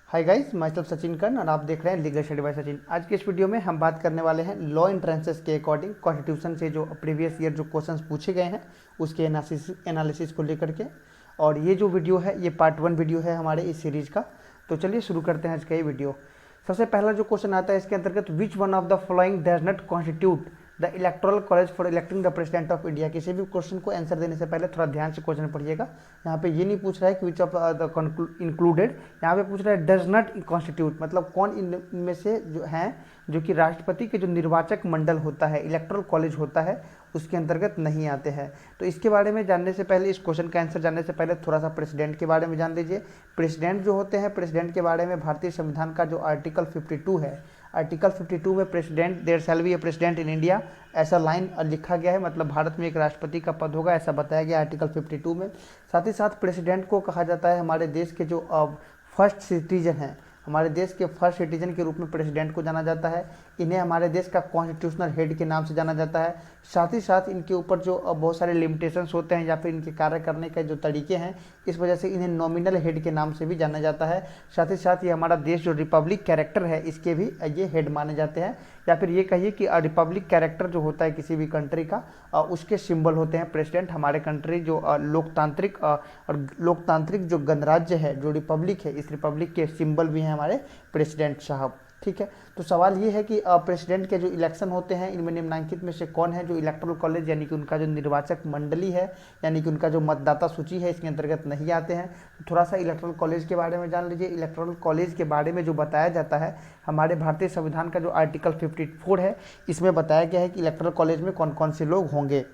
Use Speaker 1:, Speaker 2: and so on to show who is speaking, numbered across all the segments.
Speaker 1: Hi guys, मैं सचिन कर्ण और आप देख रहे हैं लीगल स्टडी बाय सचिन। आज के इस वीडियो में हम बात करने वाले हैं लॉ एंट्रेंसेस के अकॉर्डिंग कॉन्स्टिट्यूशन से जो प्रीवियस ईयर जो क्वेश्चंस पूछे गए हैं उसके एनालिसिस को लेकर के। और ये जो वीडियो है ये पार्ट 1 वीडियो है हमारे इस सीरीज का। तो चलिए शुरू करते हैं आज का ये वीडियो। सबसे पहला जो क्वेश्चन आता है इसके अंतर्गत, which one of the following does not constitute the electoral college for electing the president of India. किसी भी क्वेश्चन को आंसर देने से पहले थोड़ा ध्यान से क्वेश्चन पढ़िएगा। यहाँ पे ये नहीं पूछ रहा है कि विच ऑफ द इंक्लूडेड, यहाँ पे पूछ रहा है डज नॉट कॉन्स्टिट्यूट, मतलब कौन इनमें से जो हैं जो कि राष्ट्रपति के जो निर्वाचक मंडल होता है, इलेक्टोरल कॉलेज होता है, उसके अंतर्गत नहीं आते हैं। तो इसके बारे में जानने से पहले, इस क्वेश्चन का आंसर जानने से पहले थोड़ा सा प्रेसिडेंट के बारे में जान लीजिए। प्रेसिडेंट जो होते हैं, प्रेसिडेंट के बारे में भारतीय संविधान का जो आर्टिकल 52 है, आर्टिकल 52 में president, there shall be a president in India, ऐसा लाइन लिखा गया है, मतलब भारत में एक राष्ट्रपति का पद होगा, ऐसा बताया गया आर्टिकल 52 में। साथ ही साथ प्रेसिडेंट को कहा जाता है हमारे देश के जो फर्स्ट सिटीजन हैं, हमारे देश के फर्स्ट सिटीजन के रूप में प्रेसिडेंट को जाना जाता है। इन्हें हमारे देश का कॉन्स्टिट्यूशनल हेड के नाम से जाना जाता है। साथ ही साथ इनके ऊपर जो बहुत सारे लिमिटेशंस होते हैं या फिर इनके कार्य करने के जो तरीके हैं, इस वजह से इन्हें नॉमिनल हेड के नाम से भी जाना जाता है। साथ ही साथ ये हमारा देश जो रिपब्लिक कैरेक्टर है, इसके भी ये हेड माने जाते हैं। या फिर ये कहिए कि रिपब्लिक कैरेक्टर जो होता है किसी भी कंट्री का, उसके सिंबल होते हैं प्रेसिडेंट। हमारे कंट्री जो लोकतांत्रिक जो गणराज्य है, जो रिपब्लिक है, इस रिपब्लिक के सिंबल भी हैं हमारे प्रेसिडेंट साहब। ठीक है, तो सवाल ये है कि प्रेसिडेंट के जो इलेक्शन होते हैं, इनमें निम्नलिखित में से कौन है जो इलेक्टोरल कॉलेज यानी कि उनका जो निर्वाचक मंडली है, यानी कि उनका जो मतदाता सूची है, इसके अंतर्गत नहीं आते हैं। तो थोड़ा सा इलेक्टोरल कॉलेज के बारे में जान लीजिए। इलेक्टोरल कॉलेज के बारे में जो बताया जाता है, हमारे भारतीय संविधान का जो आर्टिकल 54 है, इसमें बताया गया है कि इलेक्टोरल कॉलेज में कौन कौन से लोग होंगे।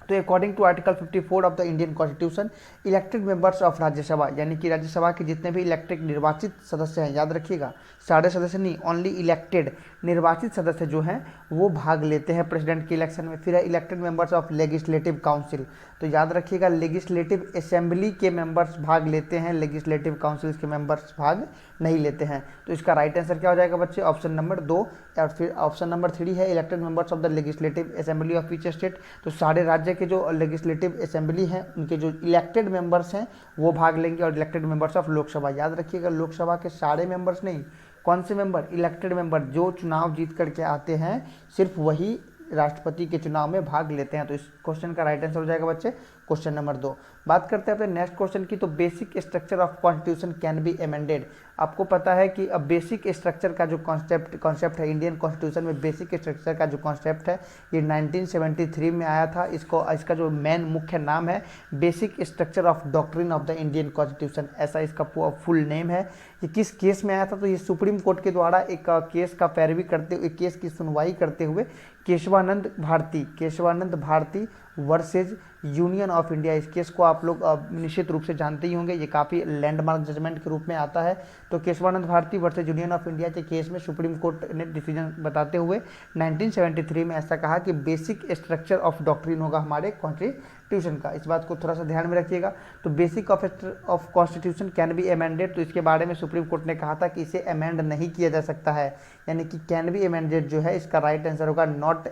Speaker 1: तो according to article 54 of the Indian constitution, elected members of Rajya Sabha, यानी कि राज्यसभा के जितने भी इलेक्टेड निर्वाचित सदस्य हैं, याद रखिएगा सारे सदस्य नहीं, ओनली इलेक्टेड निर्वाचित सदस्य जो हैं वो भाग लेते हैं प्रेसिडेंट के इलेक्शन में। फिर है elected members of legislative council, तो याद रखिएगा लेजिस्लेटिव असेंबली के मेंबर्स भाग लेते हैं, लेजिस्लेटिव काउंसिल के मेंबर्स भाग नहीं लेते हैं। तो इसका राइट आंसर क्या हो जाएगा बच्चे? Option number 2। और फिर ऑप्शन नंबर 3 है elected members of the legislative assembly of each state, तो सारे राज्य के जो लेजिस्लेटिव असेंबली हैं उनके जो इलेक्टेड मेंबर्स हैं वो भाग लेंगे। और इलेक्टेड मेंबर्स ऑफ लोकसभा, याद रखिएगा लोकसभा के सारे मेंबर्स नहीं, कौन से मेंबर? इलेक्टेड मेंबर, जो चुनाव जीत करके आते हैं सिर्फ वही राष्ट्रपति के चुनाव में भाग लेते हैं। तो इस क्वेश्चन का राइट आंसर हो जाएगा बच्चे क्वेश्चन नंबर 2। बात करते हैं अपने नेक्स्ट क्वेश्चन की। तो basic structure of constitution can be amended. आपको पता है कि अब बेसिक स्ट्रक्चर का जो कॉन्सेप्ट है इंडियन कॉन्स्टिट्यूशन में, बेसिक स्ट्रक्चर का जो कॉन्सेप्ट है ये 1973 में आया था। इसका जो मेन मुख्य नाम है basic structure of doctrine of the Indian constitution, ऐसा इसका फुल नेम है। ये किस केस में आया था? तो ये सुप्रीम कोर्ट के द्वारा एक केस का पैरवी करते हुए, केस की सुनवाई करते हुए Keshavananda Bharati versus Union of India, इस केस को आप लोग निश्चित रूप से जानते ही होंगे, ये काफ़ी लैंडमार्क जजमेंट के रूप में आता है। तो Keshavananda Bharati versus Union of India के केस में सुप्रीम कोर्ट ने डिसीजन बताते हुए 1973 में ऐसा कहा कि बेसिक स्ट्रक्चर ऑफ डॉक्ट्रिन होगा हमारे कॉन्स्टिट्यूशन का। इस बात को थोड़ा सा ध्यान में रखिएगा। तो basic of constitution can be amended, तो इसके बारे में सुप्रीम कोर्ट ने कहा था कि इसे अमेंड नहीं किया जा सकता है, यानी कि कैन बी अमेंडेड जो है इसका राइट आंसर होगा नॉट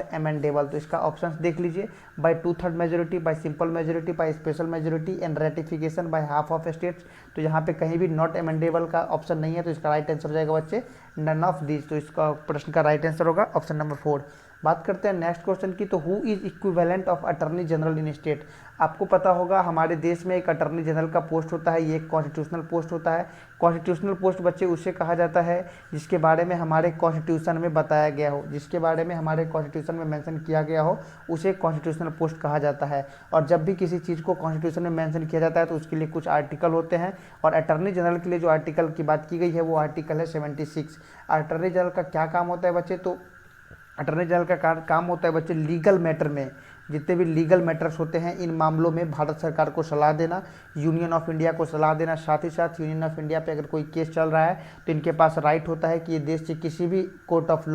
Speaker 1: अमेंडेबल। तो इसका ऑप्शन देख लीजिए, by 2/3 majority, by simple majority, by special majority and ratification by half of states. तो यहाँ पे कहीं भी नॉट अमेंडेबल का ऑप्शन नहीं है, तो इसका राइट आंसर हो जाएगा बच्चे नन ऑफ दीज। तो इसका प्रश्न का राइट आंसर होगा ऑप्शन नंबर 4। बात करते हैं नेक्स्ट क्वेश्चन की। तो who is equivalent of attorney general in state. आपको पता होगा हमारे देश में एक अटर्नी जनरल का पोस्ट होता है, ये एक कॉन्स्टिट्यूशनल पोस्ट होता है। कॉन्स्टिट्यूशनल पोस्ट बच्चे उसे कहा जाता है जिसके बारे में हमारे कॉन्स्टिट्यूशन में बताया गया हो, जिसके बारे में हमारे कॉन्स्टिट्यूशन में मेंशन किया गया हो, उसे कॉन्स्टिट्यूशनल पोस्ट कहा जाता है। और जब भी किसी चीज़ को कॉन्स्टिट्यूशन में मेंशन किया जाता है तो उसके लिए कुछ आर्टिकल होते हैं, और अटर्नी जनरल के लिए जो आर्टिकल की बात की गई है वो आर्टिकल है 76। अटर्नी जनरल का क्या काम होता है बच्चे? तो अटर्नी जनरल का काम होता है बच्चे लीगल मैटर में, जितने भी लीगल मैटर्स होते हैं इन मामलों में भारत सरकार को सलाह देना, यूनियन ऑफ इंडिया को सलाह देना। साथ ही साथ यूनियन ऑफ इंडिया पे अगर कोई केस चल रहा है तो इनके पास राइट होता है कि ये देश के किसी भी कोर्ट ऑफ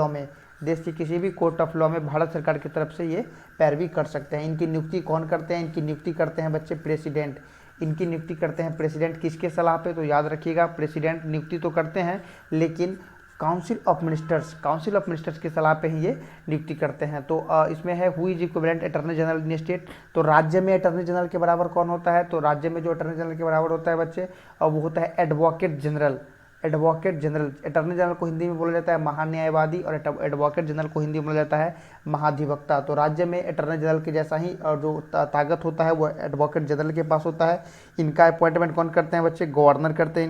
Speaker 1: लॉ में भारत सरकार की तरफ से ये पैरवी कर सकते हैं। इनकी नियुक्ति कौन करते हैं? इनकी नियुक्ति करते हैं बच्चे प्रेसिडेंट। इनकी नियुक्ति करते हैं प्रेसिडेंट। किसके सलाह पे? तो याद रखिएगा प्रेसिडेंट नियुक्ति तो करते हैं, लेकिन काउंसिल ऑफ मिनिस्टर्स की सलाह पे ही ये नियुक्ति करते हैं। तो इसमें है who is equivalent attorney general in state. तो राज्य में अटॉर्नी जनरल के बराबर कौन होता है, तो राज्य में जो अटॉर्नी जनरल के बराबर होता है बच्चे, और वो होता है एडवोकेट जनरल। अटॉर्नी जनरल को हिंदी में बोला जाता है महान्यायवादी, और एडवोकेट जनरल को हिंदी में बोला जाता है महाधिवक्ता। तो राज्य में अटॉर्नी जनरल के जैसा ही और जो ताकत होता है वो एडवोकेट जनरल के पास होता है। इनका अपॉइंटमेंट कौन करते हैं बच्चे, गवर्नर करते हैं।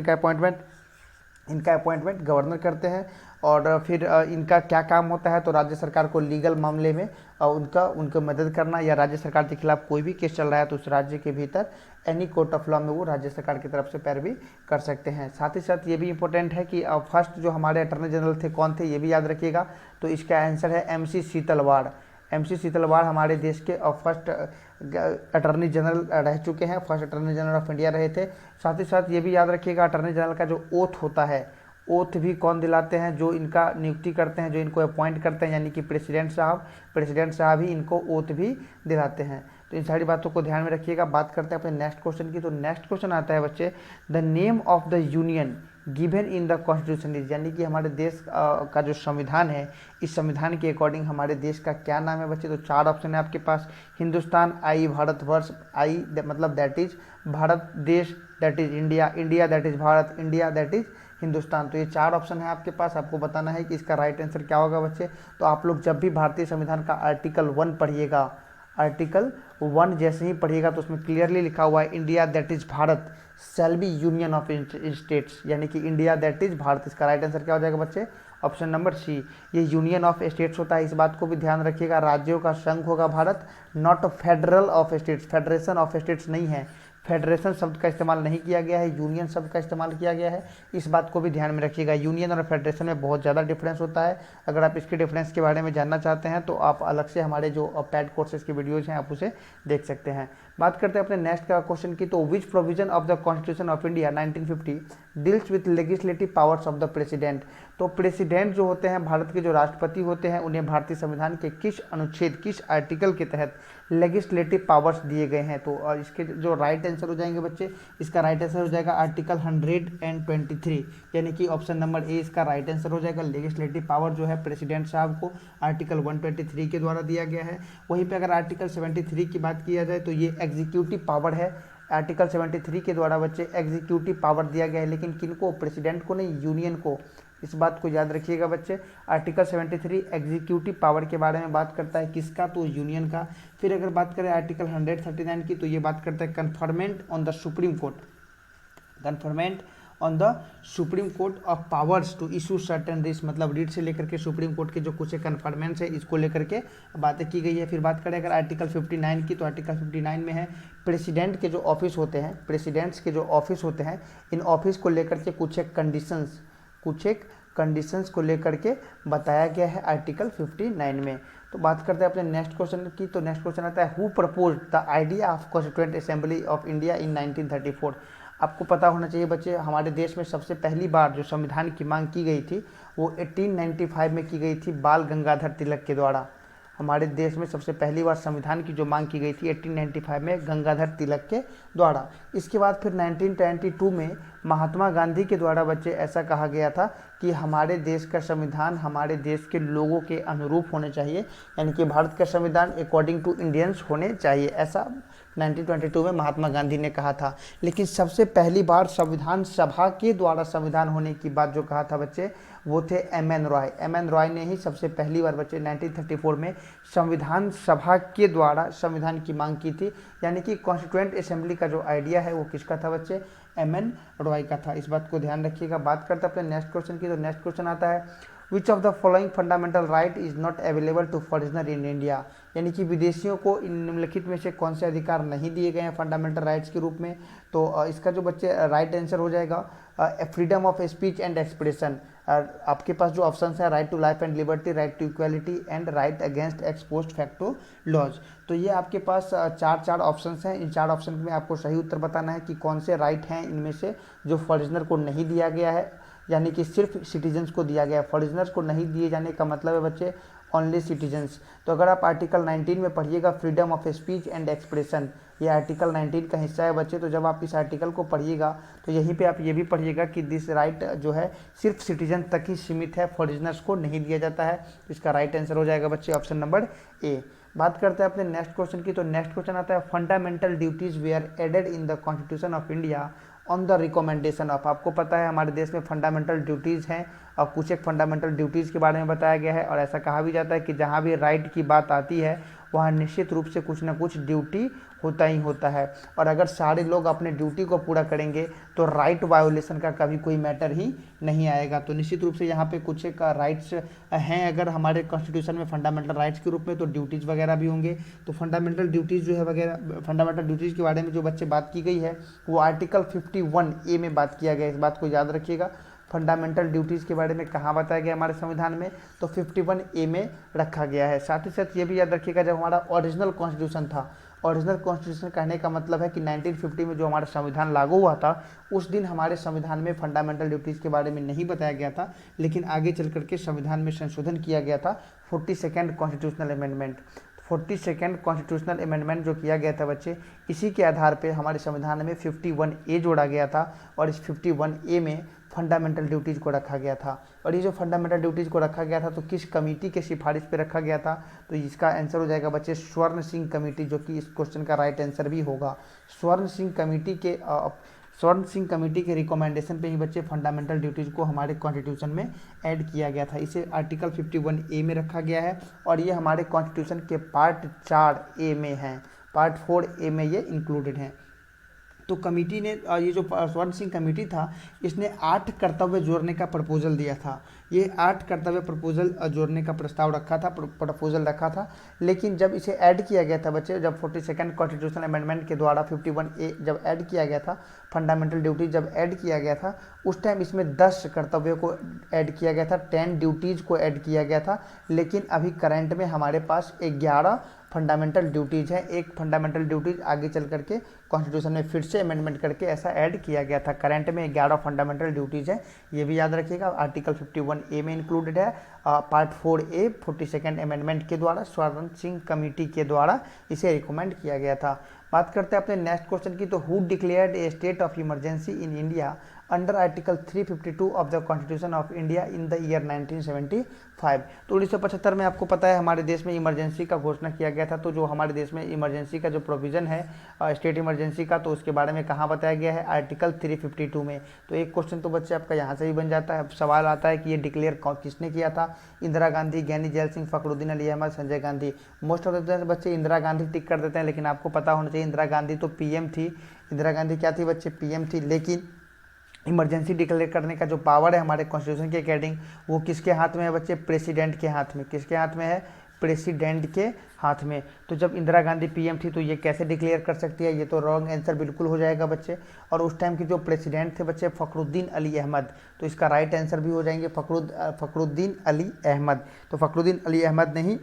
Speaker 1: इनका अपॉइंटमेंट गवर्नर करते हैं। और फिर इनका क्या काम होता है, तो राज्य सरकार को लीगल मामले में उनको मदद करना, या राज्य सरकार के खिलाफ कोई भी केस चल रहा है तो उस राज्य के भीतर एनी कोर्ट ऑफ लॉ में वो राज्य सरकार की तरफ से पैरवी कर सकते हैं। साथ ही साथ ये भी इंपॉर्टेंट है कि फर्स्ट जो हमारे अटॉर्नी जनरल थे कौन थे, ये भी याद रखिएगा। तो इसका आंसर है MC सीतलवाड़ हमारे देश के फर्स्ट अटॉर्नी जनरल रह चुके हैं, first attorney general of India रहे थे। साथ ही साथ ये भी याद रखिएगा अटॉर्नी जनरल का जो ओथ होता है, ओथ भी कौन दिलाते हैं, जो इनका नियुक्ति करते हैं, जो इनको अपॉइंट करते हैं, यानी कि प्रेसिडेंट साहब ही इनको ओथ भी दिलाते हैं। तो इन सारी बातों को ध्यान में रखिएगा। बात करते हैं अपने नेक्स्ट क्वेश्चन की। तो नेक्स्ट क्वेश्चन आता है बच्चे, the name of the union given in the constitution is, यानी कि हमारे देश का जो संविधान है, इस संविधान के अकॉर्डिंग हमारे देश का क्या नाम है बच्चे। तो 4 ऑप्शन है आपके पास, हिंदुस्तान, आई भारतवर्ष, आई मतलब दैट इज भारत देश, that is India, India that is Bharat, India that is Hindustan. तो ये 4 ऑप्शन है आपके पास, आपको बताना है कि इसका राइट आंसर क्या होगा बच्चे। तो आप लोग जब भी भारतीय संविधान का आर्टिकल 1 पढ़िएगा, आर्टिकल 1 जैसे ही पढ़िएगा तो उसमें क्लियरली लिखा हुआ है India that is Bharat shall be union of states, यानी कि इंडिया दैट इज भारत। इसका राइट आंसर क्या हो जाएगा बच्चे, ऑप्शन नंबर सी। ये यूनियन ऑफ स्टेट्स होता है, इस बात को भी ध्यान रखिएगा। राज्यों का संघ होगा Bharat, not federal of states, federation of states नहीं है। फेडरेशन शब्द का इस्तेमाल नहीं किया गया है, यूनियन शब्द का इस्तेमाल किया गया है। इस बात को भी ध्यान में रखिएगा। यूनियन और फेडरेशन में बहुत ज़्यादा डिफरेंस होता है। अगर आप इसके डिफरेंस के बारे में जानना चाहते हैं तो आप अलग से हमारे जो पैड कोर्सेज के वीडियोज हैं आप उसे देख सकते हैं। बात करते हैं अपने नेक्स्ट का क्वेश्चन की। तो विच provision of the constitution of India 1950 deals with legislative powers of the president. तो प्रेसिडेंट जो होते हैं, भारत के जो राष्ट्रपति होते हैं, उन्हें भारतीय संविधान के किस अनुच्छेद, किस आर्टिकल के तहत लेजिस्लेटिव पावर्स दिए गए हैं। तो इसके जो राइट आंसर हो जाएंगे बच्चे, इसका राइट आंसर हो जाएगा आर्टिकल 123, यानी कि ऑप्शन नंबर ए इसका राइट आंसर हो जाएगा। लेजिस्लेटिव पावर जो है प्रेसिडेंट साहब को आर्टिकल 123 के द्वारा दिया गया है। वहीं पे अगर आर्टिकल 73 की बात किया जाए तो ये एग्जीक्यूटिव पावर है। आर्टिकल 73 के द्वारा बच्चे एग्जीक्यूटिव पावर दिया गया है, लेकिन किनको, प्रेसिडेंट को नहीं, यूनियन को। इस बात को याद रखिएगा बच्चे। आर्टिकल 73 एग्जीक्यूटिव पावर के बारे में बात करता है, किसका, तो यूनियन का। फिर अगर बात करें आर्टिकल 139 की, तो ये बात करता है conferment on the Supreme Court, conferment on the Supreme Court of powers to issue certain writs, मतलब रिट से लेकर के सुप्रीम कोर्ट के जो कुछ कन्फर्मेंट्स है, इसको लेकर के बातें की गई है। फिर बात करें अगर आर्टिकल 59 की, तो आर्टिकल 59 में है प्रेसिडेंट के जो ऑफिस होते हैं, प्रेसिडेंट्स के जो ऑफिस होते हैं, इन ऑफिस को लेकर के कुछ एक कंडीशंस को लेकर के बताया गया है आर्टिकल 59 में। तो बात करते हैं अपने नेक्स्ट क्वेश्चन की। तो नेक्स्ट क्वेश्चन आता है, who propose the idea of constituent assembly of India in 1934। आपको पता होना चाहिए बच्चे, हमारे देश में सबसे पहली बार जो संविधान की मांग की गई थी वो 1895 में की गई थी बाल गंगाधर तिलक के द्वारा। हमारे देश में सबसे पहली बार संविधान की जो मांग की गई थी 1895 में गंगाधर तिलक के द्वारा। इसके बाद फिर 1922 में महात्मा गांधी के द्वारा बच्चे ऐसा कहा गया था कि हमारे देश का संविधान हमारे देश के लोगों के अनुरूप होने चाहिए, यानी कि भारत का संविधान अकॉर्डिंग टू इंडियंस होने चाहिए, ऐसा 1922 में महात्मा गांधी ने कहा था। लेकिन सबसे पहली बार संविधान सभा के द्वारा संविधान होने की बात जो कहा था बच्चे, वो थे एम.एन. रॉय। एम.एन. रॉय ने ही सबसे पहली बार बच्चे 1934 में संविधान सभा के द्वारा संविधान की मांग की थी, यानी कि कॉन्स्टिट्यूएंट असेंबली का जो आइडिया है वो किसका था बच्चे, एम.एन. रॉय का था। इस बात को ध्यान रखिएगा। बात करते हैं अपने नेक्स्ट क्वेश्चन की। तो नेक्स्ट क्वेश्चन आता है, which of the following fundamental right is not available to foreigner in India, यानी कि विदेशियों को इन निम्नलिखित में से कौन से अधिकार नहीं दिए गए हैं फंडामेंटल राइट्स के रूप में। तो इसका जो बच्चे राइट आंसर हो जाएगा freedom of speech and expression. आपके पास जो ऑप्शन है, right to life and liberty, right to equality and right against ex post facto laws. तो ये आपके पास चार ऑप्शन हैं। इन 4 ऑप्शन में आपको सही उत्तर बताना है कि कौन से राइट हैं इनमें से जो फॉरेनर को नहीं दिया गया है, यानी कि सिर्फ सिटीजन्स को दिया गया है। फॉरेनर्स को नहीं दिए जाने का मतलब है बच्चे, ओनली सिटीजन्स। तो अगर आप आर्टिकल 19 में पढ़िएगा freedom of speech and expression, ये आर्टिकल 19 का हिस्सा है बच्चे। तो जब आप इस आर्टिकल को पढ़िएगा तो यहीं पे आप ये भी पढ़िएगा कि दिस राइट जो है सिर्फ सिटीजन तक ही सीमित है, फॉरेनर्स को नहीं दिया जाता है। तो इसका राइट आंसर हो जाएगा बच्चे ऑप्शन नंबर ए। बात करते हैं अपने नेक्स्ट क्वेश्चन की। तो नेक्स्ट क्वेश्चन आता है fundamental duties were added in the constitution of India on the recommendation of. आपको पता है हमारे देश में फंडामेंटल ड्यूटीज़ हैं और कुछ एक फंडामेंटल ड्यूटीज़ के बारे में बताया गया है। और ऐसा कहा भी जाता है कि जहाँ भी राइट की बात आती है वहाँ निश्चित रूप से कुछ ना कुछ ड्यूटी होता ही होता है। और अगर सारे लोग अपने ड्यूटी को पूरा करेंगे तो राइट वायोलेशन का कभी कोई मैटर ही नहीं आएगा। तो निश्चित रूप से यहाँ पे कुछ एक राइट्स हैं अगर हमारे कॉन्स्टिट्यूशन में फंडामेंटल राइट्स के रूप में, तो ड्यूटीज़ वगैरह भी होंगे। तो फंडामेंटल ड्यूटीज़ जो है वगैरह, फंडामेंटल ड्यूटीज़ के बारे में जो बच्चे बात की गई है वो आर्टिकल 51A में बात किया गया है। इस बात को याद रखिएगा। फंडामेंटल ड्यूटीज़ के बारे में कहाँ बताया गया हमारे संविधान में, तो 51A में रखा गया है। साथ ही साथ ये भी याद रखिएगा जब हमारा ओरिजिनल कॉन्स्टिट्यूशन था, ओरिजिनल कॉन्स्टिट्यूशन कहने का मतलब है कि 1950 में जो हमारा संविधान लागू हुआ था उस दिन हमारे संविधान में फंडामेंटल ड्यूटीज़ के बारे में नहीं बताया गया था, लेकिन आगे चल करके संविधान में संशोधन किया गया था 42nd constitutional amendment. 42nd constitutional amendment जो किया गया था बच्चे, इसी के आधार पे हमारे संविधान में 51A जोड़ा गया था और इस 51A में फंडामेंटल ड्यूटीज़ को रखा गया था। और ये जो फंडामेंटल ड्यूटीज़ को रखा गया था तो किस कमेटी के सिफारिश पे रखा गया था, तो इसका आंसर हो जाएगा बच्चे स्वर्ण सिंह कमेटी, जो कि इस क्वेश्चन का राइट आंसर भी होगा। स्वर्ण सिंह कमेटी के रिकमेंडेशन पे ही बच्चे फंडामेंटल ड्यूटीज़ को हमारे कॉन्स्टिट्यूशन में ऐड किया गया था। इसे आर्टिकल 51A में रखा गया है और ये हमारे कॉन्स्टिट्यूशन के पार्ट 4A में है, पार्ट 4A में ये इंक्लूडेड हैं। तो कमेटी ने ये जो स्वर्ण सिंह कमेटी था इसने 8 कर्तव्य जोड़ने का प्रपोजल दिया था। ये 8 कर्तव्य प्रपोजल जोड़ने का प्रस्ताव रखा था, प्रपोजल रखा था। लेकिन जब इसे ऐड किया गया था बच्चे, जब 42nd कॉन्स्टिट्यूशनल अमेंडमेंट के द्वारा 51A जब ऐड किया गया था, फंडामेंटल ड्यूटी जब ऐड किया गया था उस टाइम इसमें 10 कर्तव्यों को ऐड किया गया था, 10 ड्यूटीज़ को ऐड किया गया था। लेकिन अभी करंट में हमारे पास 11 फंडामेंटल ड्यूटीज़ हैं। एक फंडामेंटल ड्यूटीज़ आगे चल करके कॉन्स्टिट्यूशन में फिर से अमेंडमेंट करके ऐसा ऐड किया गया था। करंट में 11 फंडामेंटल ड्यूटीज़ हैं, ये भी याद रखिएगा। आर्टिकल 51A में इंक्लूडेड है, पार्ट 4A 42nd अमेंडमेंट के द्वारा स्वर्ण सिंह कमेटी के द्वारा इसे रिकमेंड किया गया था। बात करते हैं अपने नेक्स्ट क्वेश्चन की। तो who declared A state of emergency in India under article 352 of the constitution of India in the year 1975। तो 1975 में आपको पता है हमारे देश में इमरजेंसी का घोषणा किया गया था। तो जो हमारे देश में इमरजेंसी का जो प्रोविज़न है स्टेट इमरजेंसी का, तो उसके बारे में कहाँ बताया गया है, आर्टिकल 352 में। तो एक क्वेश्चन तो बच्चे आपका यहाँ से ही बन जाता है। सवाल आता है कि ये डिक्लेयर किसने किया था, Indira Gandhi, Giani Zail Singh, Fakhruddin Ali Ahmed, Sanjay Gandhi. Most of the बच्चे इंदिरा गांधी टिक कर देते हैं, लेकिन आपको पता होना चाहिए इंदिरा गांधी तो PM थी। इंदिरा गांधी क्या थी बच्चे, PM थी। लेकिन इमरजेंसी डिक्लेयर करने का जो पावर है हमारे कॉन्स्टिट्यूशन के अकॉर्डिंग वो किसके हाथ में है बच्चे, प्रेसिडेंट के हाथ में। किसके हाथ में है, प्रेसिडेंट के हाथ में। तो जब इंदिरा गांधी PM थी तो ये कैसे डिक्लेयर कर सकती है, ये तो रॉन्ग आंसर बिल्कुल हो जाएगा बच्चे। और उस टाइम के जो प्रेसिडेंट थे बच्चे फखरुद्दीन अली अहमद, तो इसका राइट आंसर भी हो जाएंगे फखरुद्दीन अली अहमद। तो फखरुद्दीन अली अहमद ने ही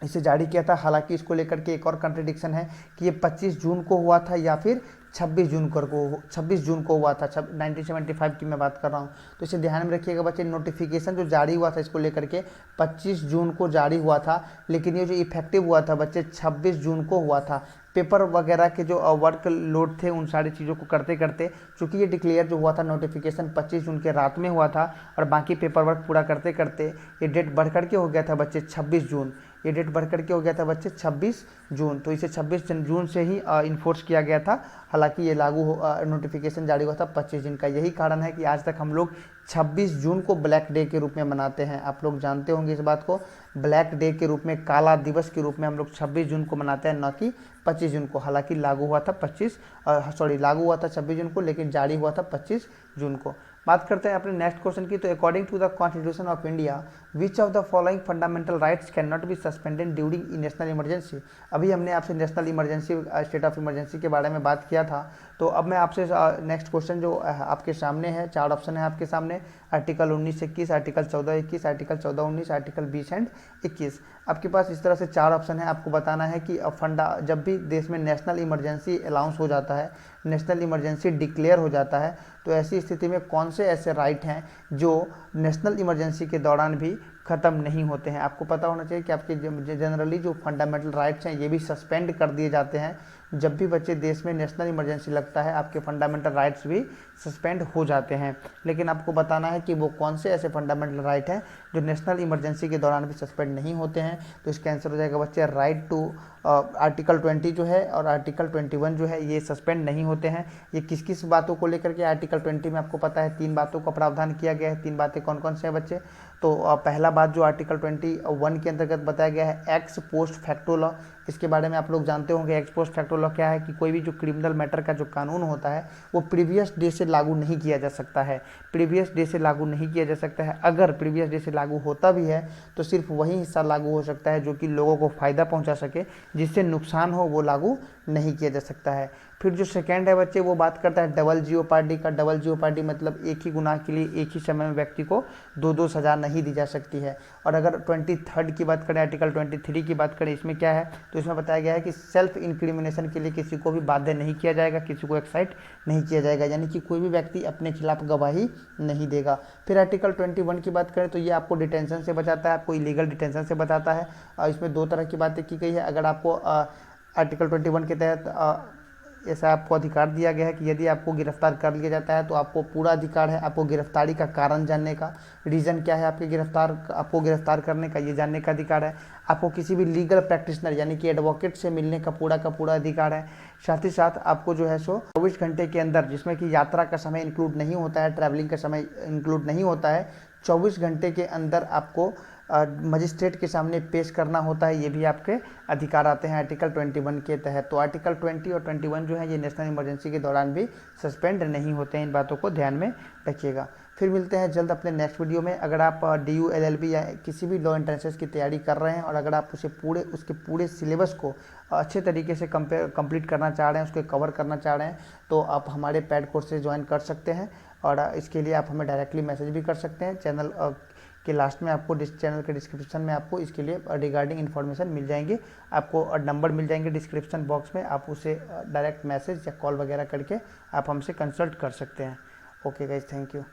Speaker 1: इसे जारी किया था। हालांकि इसको लेकर के एक और कंट्रडिक्शन है कि ये 25 जून को हुआ था या फिर 26 जून को हुआ था। 1975 की मैं बात कर रहा हूँ, तो इसे ध्यान में रखिएगा बच्चे। नोटिफिकेशन जो जारी हुआ था इसको लेकर के 25 जून को जारी हुआ था, लेकिन ये जो इफेक्टिव हुआ था बच्चे 26 जून को हुआ था। पेपर वगैरह के जो वर्क लोड थे उन सारी चीज़ों को करते करते, चूँकि ये डिक्लेयर जो हुआ था नोटिफिकेशन 25 जून के रात में हुआ था और बाकी पेपर वर्क पूरा करते करते ये डेट बढ़ करके हो गया था बच्चे 26 जून। ये डेट बढ़ करके हो गया था बच्चे 26 जून। तो इसे 26 जून से ही इन्फोर्स किया गया था। हालांकि ये लागू नोटिफिकेशन जारी हुआ था 25 जून का। यही कारण है कि आज तक हम लोग 26 जून को ब्लैक डे के रूप में मनाते हैं। आप लोग जानते होंगे इस बात को, ब्लैक डे के रूप में, काला दिवस के रूप में हम लोग 26 जून को मनाते हैं, न कि 25 जून को। हालांकि लागू हुआ था 26 जून को, लेकिन जारी हुआ था 25 जून को। बात करते हैं अपने नेक्स्ट क्वेश्चन की। तो according to the constitution of India which of the following fundamental rights can not be suspended during national emergency. अभी हमने आपसे national emergency, state of emergency के बारे में बात किया था। तो अब मैं आपसे नेक्स्ट क्वेश्चन जो आपके सामने है, 4 ऑप्शन है आपके सामने, article 19-21, article 14-21, article 14-19, article 20 and 21। आपके पास इस तरह से 4 ऑप्शन है। आपको बताना है कि जब भी देश में नेशनल इमरजेंसी अनाउंस हो जाता है, नेशनल इमरजेंसी डिक्लेयर हो जाता है, तो ऐसी स्थिति में कौन से ऐसे राइट हैं जो नेशनल इमरजेंसी के दौरान भी ख़त्म नहीं होते हैं। आपको पता होना चाहिए कि आपके जनरली जो फंडामेंटल राइट्स हैं ये भी सस्पेंड कर दिए जाते हैं। जब भी बच्चे देश में नेशनल इमरजेंसी लगता है आपके फंडामेंटल राइट्स भी सस्पेंड हो जाते हैं। लेकिन आपको बताना है कि वो कौन से ऐसे फंडामेंटल राइट हैं जो नेशनल इमरजेंसी के दौरान भी सस्पेंड नहीं होते हैं। तो इसका आंसर हो जाएगा बच्चे राइट टू आर्टिकल 20 जो है और आर्टिकल 21 जो है ये सस्पेंड नहीं होते हैं। ये किस किस बातों को लेकर के आर्टिकल 20 में आपको पता है 3 बातों का प्रावधान किया गया है। 3 बातें कौन कौन से हैं बच्चे? तो पहला बात जो आर्टिकल 21 के अंतर्गत बताया गया है एक्स पोस्ट फैक्टो लॉ। इसके बारे में आप लोग जानते होंगे एक्स पोस्ट फैक्टो लॉ क्या है कि कोई भी जो क्रिमिनल मैटर का जो कानून होता है वो प्रीवियस डे से लागू नहीं किया जा सकता है। प्रीवियस डे से लागू नहीं किया जा सकता है। अगर प्रीवियस डे से लागू होता भी है तो सिर्फ वही हिस्सा लागू हो सकता है जो कि लोगों को फ़ायदा पहुंचा सके, जिससे नुकसान हो वो लागू नहीं किया जा सकता है। फिर जो सेकेंड है बच्चे वो बात करता है डबल जीओपार्डी का। डबल जीओपार्डी मतलब एक ही गुनाह के लिए एक ही समय में व्यक्ति को 2 सज़ा नहीं दी जा सकती है। और अगर 23 की बात करें, आर्टिकल 23 की बात करें, इसमें क्या है तो इसमें बताया गया है कि सेल्फ इंक्रिमिनेशन के लिए किसी को भी बाध्य नहीं किया जाएगा, किसी को एक्साइट नहीं किया जाएगा, यानी कि कोई भी व्यक्ति अपने खिलाफ गवाही नहीं देगा। फिर आर्टिकल 21 की बात करें तो ये आपको डिटेंशन से बचाता है, आपको इलीगल डिटेंशन से बचाता है। इसमें 2 तरह की बातें की गई है। अगर आपको आर्टिकल 21 के तहत ऐसा आपको अधिकार दिया गया है कि यदि आपको गिरफ्तार कर लिया जाता है तो आपको पूरा अधिकार है आपको गिरफ्तारी का कारण जानने का, रीज़न क्या है आपको गिरफ्तार करने का, ये जानने का अधिकार है। आपको किसी भी लीगल प्रैक्टिशनर यानी कि एडवोकेट से मिलने का पूरा अधिकार है। साथ ही साथ आपको जो है सो 24 घंटे के अंदर, जिसमें कि यात्रा का समय इंक्लूड नहीं होता है, ट्रैवलिंग का समय इंक्लूड नहीं होता है, 24 घंटे के अंदर आपको मजिस्ट्रेट के सामने पेश करना होता है। ये भी आपके अधिकार आते हैं आर्टिकल 21 के तहत। तो आर्टिकल 20 और 21 जो है ये नेशनल इमरजेंसी के दौरान भी सस्पेंड नहीं होते हैं। इन बातों को ध्यान में रखिएगा। फिर मिलते हैं जल्द अपने नेक्स्ट वीडियो में। अगर आप DU LLB या किसी भी लॉ एंट्रेंसेस की तैयारी कर रहे हैं और अगर आप उसके पूरे सिलेबस को अच्छे तरीके से कंप्लीट करना चाह रहे हैं, उसको कवर करना चाह रहे हैं, तो आप हमारे पेड कोर्स से ज्वाइन कर सकते हैं। और इसके लिए आप हमें डायरेक्टली मैसेज भी कर सकते हैं। चैनल के लास्ट में आपको चैनल के डिस्क्रिप्शन में आपको इसके लिए रिगार्डिंग इन्फॉर्मेशन मिल जाएंगे, आपको नंबर मिल जाएंगे डिस्क्रिप्शन बॉक्स में। आप उसे डायरेक्ट मैसेज या कॉल वगैरह करके आप हमसे कंसल्ट कर सकते हैं। Okay guys, thank you.